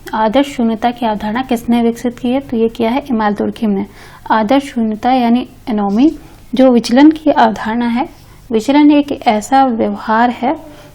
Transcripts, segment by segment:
आदर्श शून्यता की अवधारणा किसने विकसित की है? तो ये किया है इमाल दुर्खिम ने। आदर्श शून्यता यानी एनोमी जो विचलन की अवधारणा है। विचलन एक ऐसा व्यवहार है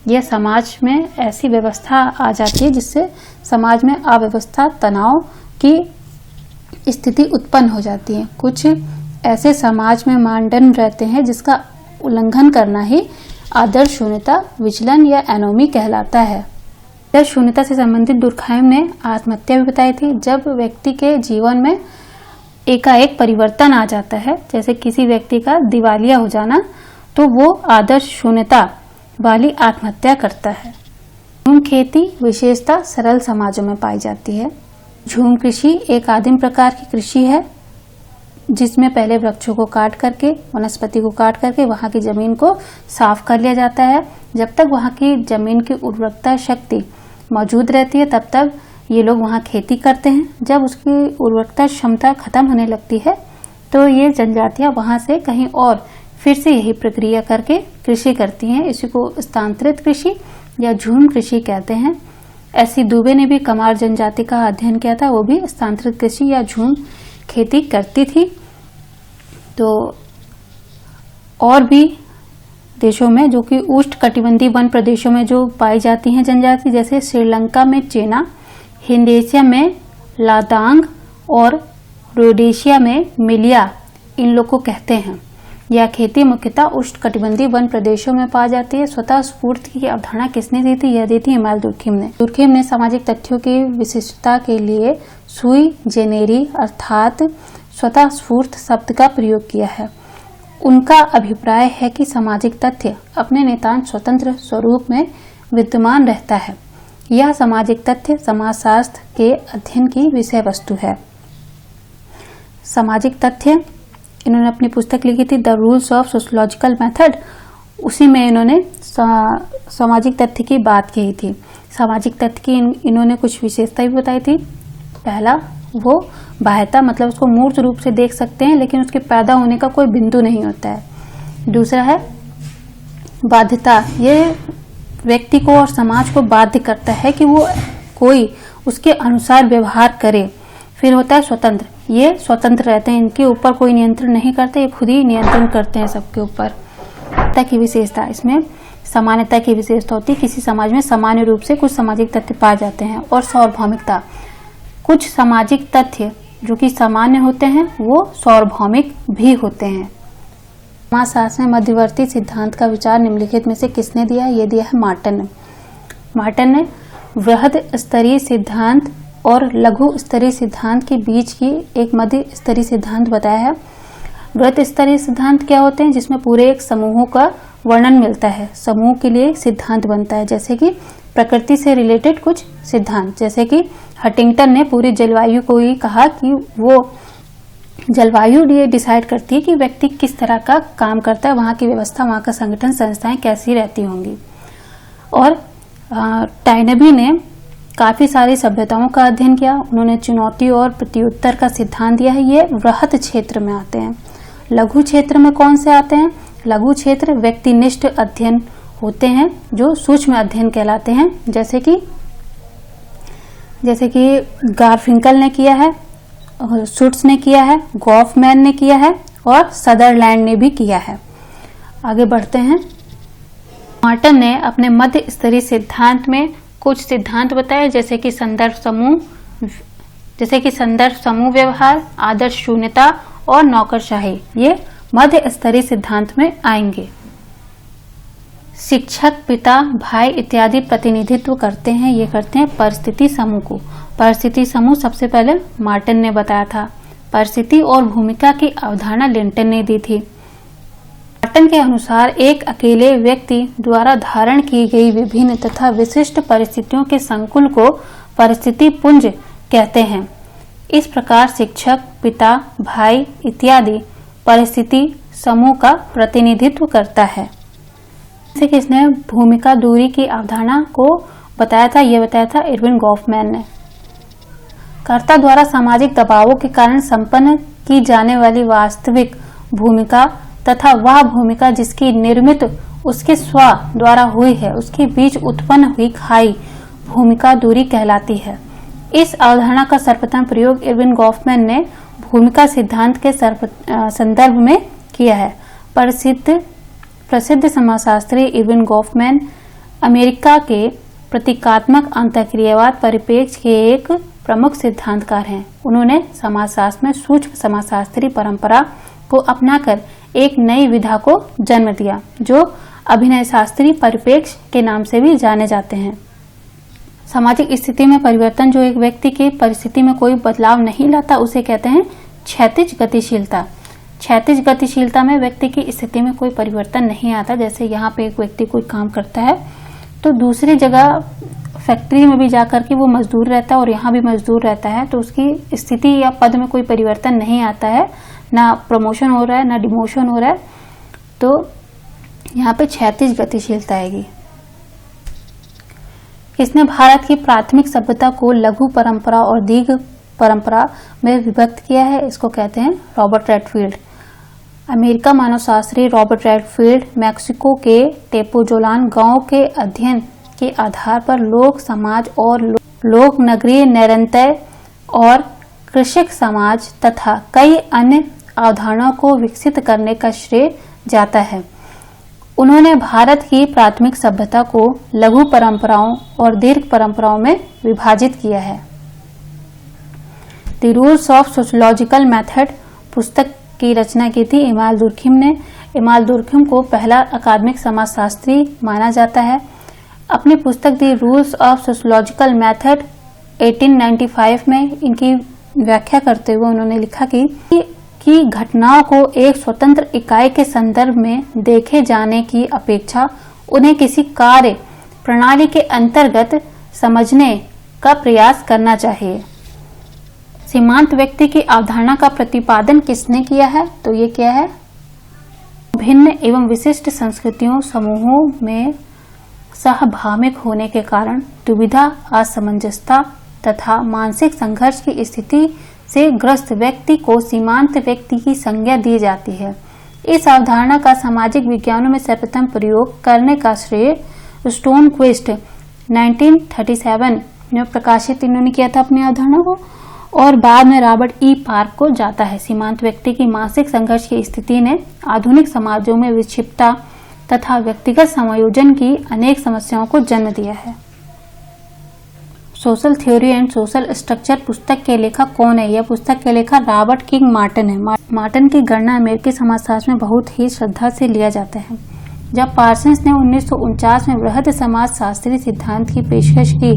यह समाज में ऐसी व्यवस्था आ जाती है जिससे समाज में अव्यवस्था, तनाव की स्थिति उत्पन्न हो जाती है। कुछ ऐसे समाज में मानदंड रहते हैं जिसका उल्लंघन करना ही आदर्श शून्यता, विचलन या एनोमी कहलाता है। आदर्श शून्यता से संबंधित दुर्खाइम ने आत्महत्या भी बताई थी। जब व्यक्ति के जीवन में एकाएक परिवर्तन आ जाता है, जैसे किसी व्यक्ति का दिवालिया हो जाना, तो वो आदर्श शून्यता वाली आत्महत्या करता है। झूम खेती विशेषता सरल समाजों में पाई जाती है। झूम कृषि एक आदिम प्रकार की कृषि है जिसमें पहले वृक्षों को काट करके, वनस्पति को काट करके वहां की जमीन को साफ कर लिया जाता है। जब तक वहां की जमीन की उर्वरकता शक्ति मौजूद रहती है तब तक ये लोग वहां खेती करते हैं। जब उसकी उर्वरकता क्षमता खत्म होने लगती है तो ये जनजातियां वहां से कहीं और फिर से यही प्रक्रिया करके कृषि करती हैं। इसी को स्थानांतरित कृषि या झूम कृषि कहते हैं। ऐसी दुबे ने भी कमार जनजाति का अध्ययन किया था, वो भी स्थानांतरित कृषि या झूम खेती करती थी। तो और भी देशों में जो कि उष्णकटिबंधीय वन प्रदेशों में जो पाई जाती हैं जनजाति, जैसे श्रीलंका में चेना, हिंद एशिया में लादांग और रोडेशिया में मिलिया, इन लोग को कहते हैं। यह खेती मुख्यतः उष्णकटिबंधीय वन प्रदेशों में पाई जाती है। स्वतः स्फूर्ति की अवधारणा किसने दी थी? यह दी थी इमाल दुर्खिम ने। दुर्खिम ने सामाजिक तथ्यों की विशिष्टता के लिए सुई जेनेरी अर्थात स्वतः स्फूर्त शब्द का प्रयोग किया है। उनका अभिप्राय है कि सामाजिक तथ्य अपने नितांत स्वतंत्र स्वरूप में विद्यमान रहता है। यह सामाजिक तथ्य समाजशास्त्र के अध्ययन की विषय वस्तु है। सामाजिक तथ्य इन्होंने अपनी पुस्तक लिखी थी the rules of sociological method, उसी में इन्होंने सामाजिक तथ्य की बात कही थी। सामाजिक तथ्य की इन्होंने कुछ विशेषता भी बताई थी। पहला, वो बाह्यता, मतलब उसको मूर्त रूप से देख सकते हैं लेकिन उसके पैदा होने का कोई बिंदु नहीं होता है। दूसरा है बाध्यता, ये व्यक्ति को और समाज को बाध्य करता है कि वो कोई उसके अनुसार व्यवहार करे। फिर होता है स्वतंत्र, ये स्वतंत्र रहते हैं, इनके ऊपर कोई नियंत्रण नहीं करते, ये खुद ही नियंत्रण करते हैं सबके ऊपर। की विशेषता, इसमें सामान्यता की विशेषता होती है। किसी समाज में सामान्य रूप से कुछ सामाजिक तथ्य पाए जाते हैं। और सार्वभौमिकता, कुछ सामाजिक तथ्य जो कि सामान्य होते हैं वो सार्वभौमिक भी होते हैं। समाजशास्त्र में मध्यवर्ती सिद्धांत का विचार निम्नलिखित में से किसने दिया है? ये दिया है मार्टन ने। मार्टन ने वृहद स्तरीय सिद्धांत और लघु स्तरीय सिद्धांत के बीच की एक मध्य स्तरीय सिद्धांत बताया है। वृहद स्तरीय सिद्धांत क्या होते हैं? जिसमें पूरे एक समूहों का वर्णन मिलता है, समूह के लिए सिद्धांत बनता है। जैसे कि प्रकृति से रिलेटेड कुछ सिद्धांत, जैसे कि हंटिंगटन ने पूरी जलवायु को ही कहा कि वो जलवायु ये डिसाइड करती है कि व्यक्ति किस तरह का काम करता है, वहाँ की व्यवस्था, वहाँ का संगठन, संस्थाएं कैसी रहती होंगी। और टाइनबी ने काफी सारी सभ्यताओं का अध्ययन किया। उन्होंने चुनौती और प्रत्युत्तर का सिद्धांत दिया है। ये वृहद क्षेत्र में आते हैं। लघु क्षेत्र में कौन से आते हैं? लघु क्षेत्र व्यक्तिनिष्ठ अध्ययन होते हैं जो सूक्ष्म अध्ययन कहलाते हैं। जैसे कि गारफिंकल ने किया है, शुट्स ने किया है, गॉफमैन ने किया है और सदरलैंड ने भी किया है। आगे बढ़ते हैं। मार्टन ने अपने मध्य स्तरीय सिद्धांत में कुछ सिद्धांत बताए, जैसे कि संदर्भ समूह व्यवहार, आदर्श शून्यता और नौकरशाही। ये मध्य स्तरीय सिद्धांत में आएंगे। शिक्षक, पिता, भाई इत्यादि प्रतिनिधित्व करते हैं। ये करते हैं परिस्थिति समूह को। परिस्थिति समूह सबसे पहले मार्टन ने बताया था। परिस्थिति और भूमिका की अवधारणा लिंटन ने दी थी। मार्टन के अनुसार एक अकेले व्यक्ति द्वारा धारण की गई विभिन्न तथा विशिष्ट परिस्थितियों के संकुल को परिस्थिति पुंज कहते हैं। इस प्रकार शिक्षक, पिता, भाई इत्यादि परिस्थिति समूह का प्रतिनिधित्व करता है। जैसे कि इसने भूमिका दूरी की अवधारणा को बताया था, यह बताया था इरविन गॉफमैन ने। कर्ता द्वारा सामाजिक दबावों के कारण संपन्न की जाने वाली वास्तविक भूमिका तथा वह भूमिका जिसकी निर्मित उसके स्व द्वारा हुई है, उसके बीच उत्पन्न हुई खाई भूमिका दूरी कहलाती है। इस अवधारणा का सर्वप्रथम प्रयोग इरविन गॉफमैन ने भूमिका सिद्धांत के संदर्भ में किया है। प्रसिद्ध समाजशास्त्री इरविन गॉफमैन अमेरिका के प्रतीकात्मक अंतःक्रियावाद परिप्रेक्ष्य के एक प्रमुख सिद्धांतकार हैं। उन्होंने समाजशास्त्र में सूक्ष्म समाजशास्त्री परंपरा को अपनाकर एक नई विधा को जन्म दिया, जो अभिनय शास्त्री परिप्रेक्ष्य के नाम से भी जाने जाते हैं। सामाजिक स्थिति में परिवर्तन जो एक व्यक्ति की परिस्थिति में कोई बदलाव नहीं लाता, उसे कहते हैं क्षैतिज गतिशीलता। क्षैतिज गतिशीलता में व्यक्ति की स्थिति में कोई परिवर्तन नहीं आता। जैसे यहाँ पे एक व्यक्ति कोई काम करता है तो दूसरी जगह फैक्ट्री में भी जाकर के वो मजदूर रहता है और यहाँ भी मजदूर रहता है, तो उसकी स्थिति या पद में कोई परिवर्तन नहीं आता है, ना प्रमोशन हो रहा है ना डिमोशन हो रहा है। तो यहाँ पे क्षैतिज गतिशीलता आएगी। इसने भारत की प्राथमिक सभ्यता को लघु परंपरा और दीर्घ परंपरा में विभक्त किया है। इसको कहते हैं रॉबर्ट रेडफील्ड। अमेरिका मानवशास्त्री रॉबर्ट रेडफील्ड मैक्सिको के टेपोजोलान गांव के अध्ययन के आधार पर लोक समाज और लोक नगरीय निरंतर और कृषक समाज तथा कई अन्य अवधारणाओं को विकसित करने का श्रेय जाता है। उन्होंने भारत की प्राथमिक सभ्यता को लघु परंपराओं और दीर्घ परंपराओं में विभाजित किया है। The rules of sociological method पुस्तक की रचना की थी इमाल दुर्खिम ने। इमाल दुर्खिम को पहला अकादमिक समाजशास्त्री माना जाता है। अपनी पुस्तक the rules of sociological method 1895 में इनकी व्याख्या करते हुए उन्होंने लिखा कि घटनाओं को एक स्वतंत्र इकाई के संदर्भ में देखे जाने की अपेक्षा उन्हें किसी कार्य प्रणाली के अंतर्गत समझने का प्रयास करना चाहिए। सीमांत व्यक्ति की अवधारणा का प्रतिपादन किसने किया है? तो ये क्या है? भिन्न एवं विशिष्ट संस्कृतियों समूहों में सहभागिक होने के कारण दुविधा, असमंजसता तथा मानसिक संघर्ष की स्थिति से ग्रस्त व्यक्ति को सीमांत व्यक्ति की संज्ञा दी जाती है। इस अवधारणा का सामाजिक विज्ञानों में सर्वप्रथम प्रयोग करने का श्रेय स्टोनक्विस्ट 1937 में प्रकाशित इन्होंने किया था अपनी अवधारणा को, और बाद में रॉबर्ट ई पार्क को जाता है। सीमांत व्यक्ति की मानसिक संघर्ष की स्थिति ने आधुनिक समाजों में विक्षिप्तता तथा व्यक्तिगत समायोजन की अनेक समस्याओं को जन्म दिया है। Social theory and social structure पुस्तक के लेखक कौन है? यह पुस्तक के लेखक रॉबर्ट किंग मार्टन है। मार्टन की गणना अमेरिकी समाजशास्त्र में बहुत ही श्रद्धा से लिया जाता है। जब पार्सन्स ने 1949 में वृहद समाजशास्त्री सिद्धांत की पेशकश की,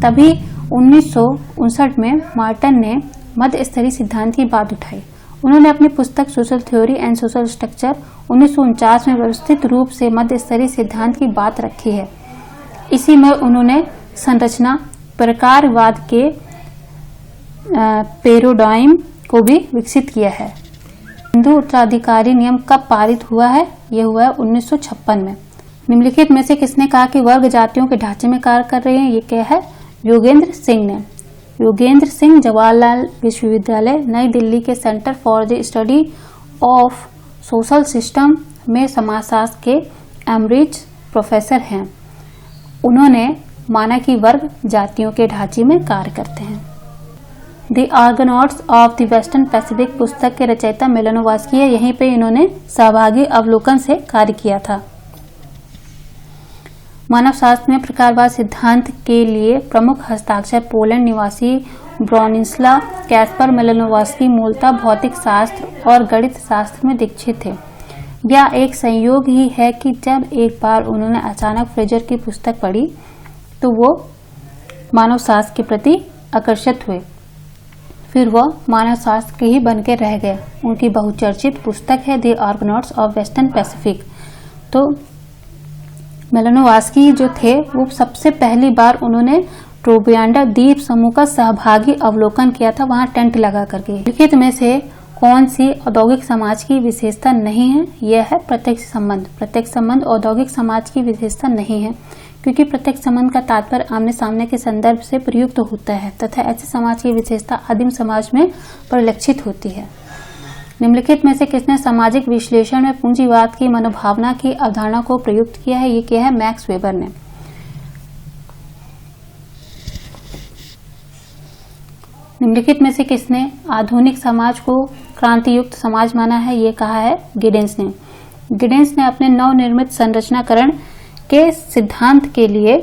तभी 1959 में मार्टन ने मध्य स्तरीय सिद्धांत की बात उठाई। उन्होंने अपनी पुस्तक social theory and social structure 1949 में व्यवस्थित रूप से मध्य स्तरीय सिद्धांत की बात रखी है। इसी में उन्होंने संरचना प्रकारवाद के पैराडाइम को भी विकसित किया है। हिंदू उत्तराधिकारी नियम कब पारित हुआ है? यह हुआ है 1956 में। निम्नलिखित में से किसने कहा कि वर्ग जातियों के ढांचे में कार्य कर रहे हैं? ये क्या है? योगेंद्र सिंह ने। योगेंद्र सिंह जवाहरलाल विश्वविद्यालय नई दिल्ली के centre for the study of social system में समाजशास्त्र के एमरिच प्रोफेसर हैं। उन्होंने माना कि वर्ग जातियों के ढांचे में कार्य करते हैं। The आर्गोनॉट्स of the western Pacific पुस्तक के रचयिता मेलानोव्स्की है। यहीं पे इन्होंने सहभागी अवलोकन से कार्य किया था। मानव शास्त्र में प्रकारवाद सिद्धांत के लिए प्रमुख हस्ताक्षर पोलैंड निवासी ब्रोनिस्ला कैस्पर मेलानोव्स्की मूलतः भौतिक शास्त्र और गणित शास्त्र में दीक्षित थे। यह एक संयोग ही है कि जब एक बार उन्होंने अचानक फ्रेजर की पुस्तक पढ़ी तो वो मानव शास्त्र के प्रति आकर्षित हुए। फिर वह मानव शास्त्र के ही बन के रह गए। उनकी बहुचर्चित पुस्तक है द आर्गोनॉट्स ऑफ वेस्टर्न पैसिफिक। तो मेलानोव्स्की जो थे वो सबसे पहली बार उन्होंने ट्रोबियांडा द्वीप समूह का सहभागी अवलोकन किया था, वहां टेंट लगा करके। लिखित में से कौन सी औद्योगिक समाज की विशेषता नहीं है? यह है प्रत्यक्ष संबंध। प्रत्यक्ष संबंध औद्योगिक समाज की विशेषता नहीं है, क्योंकि प्रत्यक्ष संबंध का तात्पर्य आमने सामने के संदर्भ से प्रयुक्त होता है तथा ऐसे समाज की विशेषता आदिम समाज में परिलक्षित होती है। निम्नलिखित में से किसने सामाजिक विश्लेषण में पूंजीवाद की मनोभावना की अवधारणा को प्रयुक्त किया है? ये क्या है? मैक्स वेबर ने। निम्नलिखित में से किसने आधुनिक समाज को क्रांति युक्त समाज माना है? ये कहा है गिडेंस ने। गिडेंस ने अपने नवनिर्मित संरचनाकरण के सिद्धांत के लिए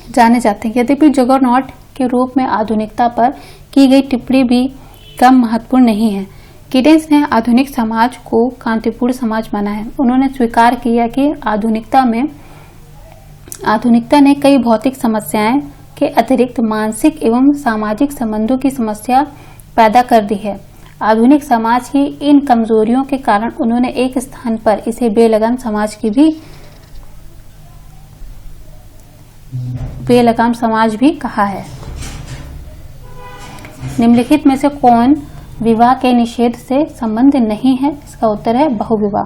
जाने जाते हैं। यद्यपि जगरनॉट के रूप में आधुनिकता पर की गई टिप्पणी भी कम महत्वपूर्ण नहीं है। गिडेंस ने आधुनिक समाज को कांतिपूर्ण समाज माना है। उन्होंने स्वीकार किया कि आधुनिकता ने कई भौतिक समस्याएं के अतिरिक्त मानसिक एवं सामाजिक संबंधों की समस्या पैदा कर दी है। आधुनिक समाज की इन कमजोरियों के कारण उन्होंने एक स्थान पर इसे बेलगाम समाज भी कहा है। निम्नलिखित में से कौन विवाह के निषेध से संबंध नहीं है? इसका उत्तर है बहुविवाह।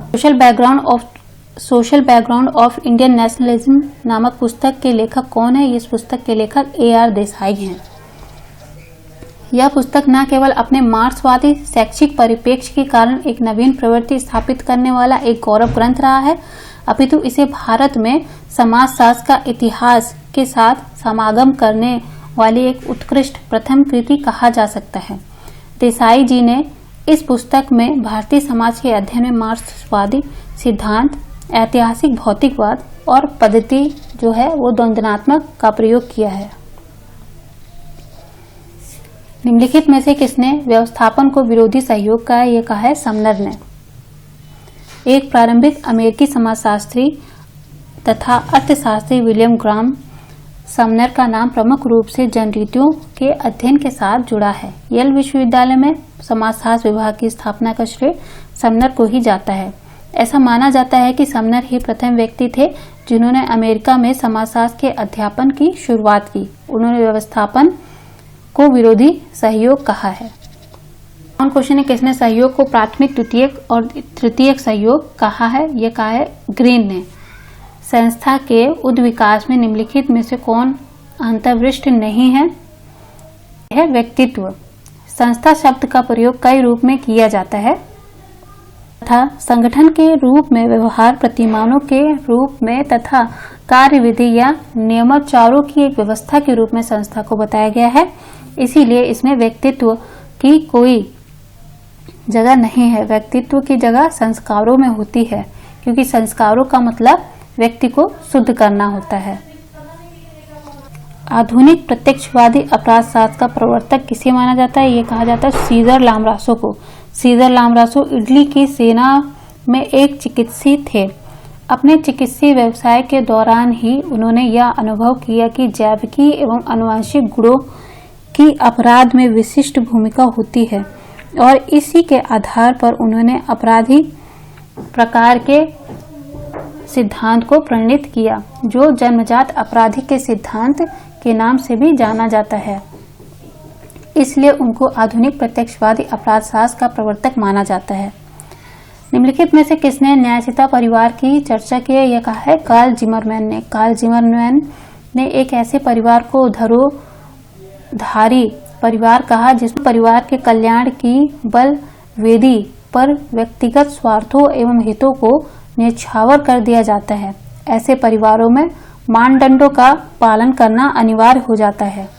Social background of Indian nationalism नामक पुस्तक के लेखक कौन है? इस पुस्तक के लेखक A.R. देसाई हैं। यह पुस्तक न केवल अपने मार्क्सवादी शैक्षिक परिप्रेक्ष्य के कारण एक नवीन प्रवृत्ति स्थापित करने वाला एक गौरव ग्रंथ रहा है, अपितु इसे भारत में समाजशास्त्र का इतिहास के साथ समागम करने वाली एक उत्कृष्ट प्रथम कृति कहा जा सकता है। देसाई जी ने इस पुस्तक में भारतीय समाज के अध्ययन में मार्क्सवादी सिद्धांत, ऐतिहासिक भौतिकवाद और पद्धति जो है वो द्वंद्वात्मक का प्रयोग किया है। निम्नलिखित में से किसने व्यवस्थापन को विरोधी सहयोग कहा है? ये कहा है समनर ने। एक प्रारंभिक अमेरिकी समाजशास्त्री तथा अर्थशास्त्री विलियम ग्राम समनर का नाम प्रमुख रूप से जनरीतियों के अध्ययन के साथ जुड़ा है। येल विश्वविद्यालय में समाजशास्त्र विभाग की स्थापना का श्रेय समनर को ही जाता है। ऐसा माना जाता है कि समनर ही प्रथम व्यक्ति थे जिन्होंने अमेरिका में समाजशास्त्र के अध्यापन की शुरुआत की। उन्होंने व्यवस्थापन को विरोधी सहयोग कहा है। कौन क्वेश्चन है किसने सहयोग को प्राथमिक, द्वितीयक और तृतीयक सहयोग कहा है? यह कहा है ग्रीन ने। संस्था के उद्विकास में निम्नलिखित में से कौन अंतर्वृष्ट नहीं है? यह व्यक्तित्व। संस्था शब्द का प्रयोग कई रूप में किया जाता है तथा संगठन के रूप में, व्यवहार प्रतिमानों के रूप में तथा कार्यविधि या नियमानुसारों की एक व्यवस्था के रूप में संस्था को बताया गया है। इसीलिए इसमें व्यक्तित्व की कोई जगह नहीं है। व्यक्तित्व की जगह संस्कारों में होती है, क्योंकि संस्कारों का मतलब व्यक्ति को शुद्ध करना होता है। आधुनिक प्रत्यक्षवादी अपराध शास्त्र का प्रवर्तक किसे माना जाता है? ये कहा जाता है सीजर लामरासो को। सीजर लामरासो इटली की सेना में एक चिकित्सक थे। अपने चिकित्सीय व्यवसाय के दौरान ही उन्होंने यह अनुभव किया कि जैविकी एवं आनुवंशिक गुणों की अपराध में विशिष्ट भूमिका होती है, और इसी के आधार पर उन्होंने अपराधी प्रकार के सिद्धांत को प्रणीत किया, जो जन्मजात अपराधी के सिद्धांत के नाम से भी जाना जाता है। इसलिए उनको आधुनिक प्रत्यक्षवादी अपराध शास्त्र का प्रवर्तक माना जाता है। निम्नलिखित में से किसने न्यायशीलता परिवार की चर्चा की है? यह कहा है कार्ल जिमरमैन ने। कार्ल जिमरमैन ने एक ऐसे परिवार को धरोधारी परिवार कहा जिसमें परिवार के कल्याण की बल वेदी पर व्यक्तिगत स्वार्थों एवं हितों को न्यौछावर कर दिया जाता है। ऐसे परिवारों में मानदंडों का पालन करना अनिवार्य हो जाता है।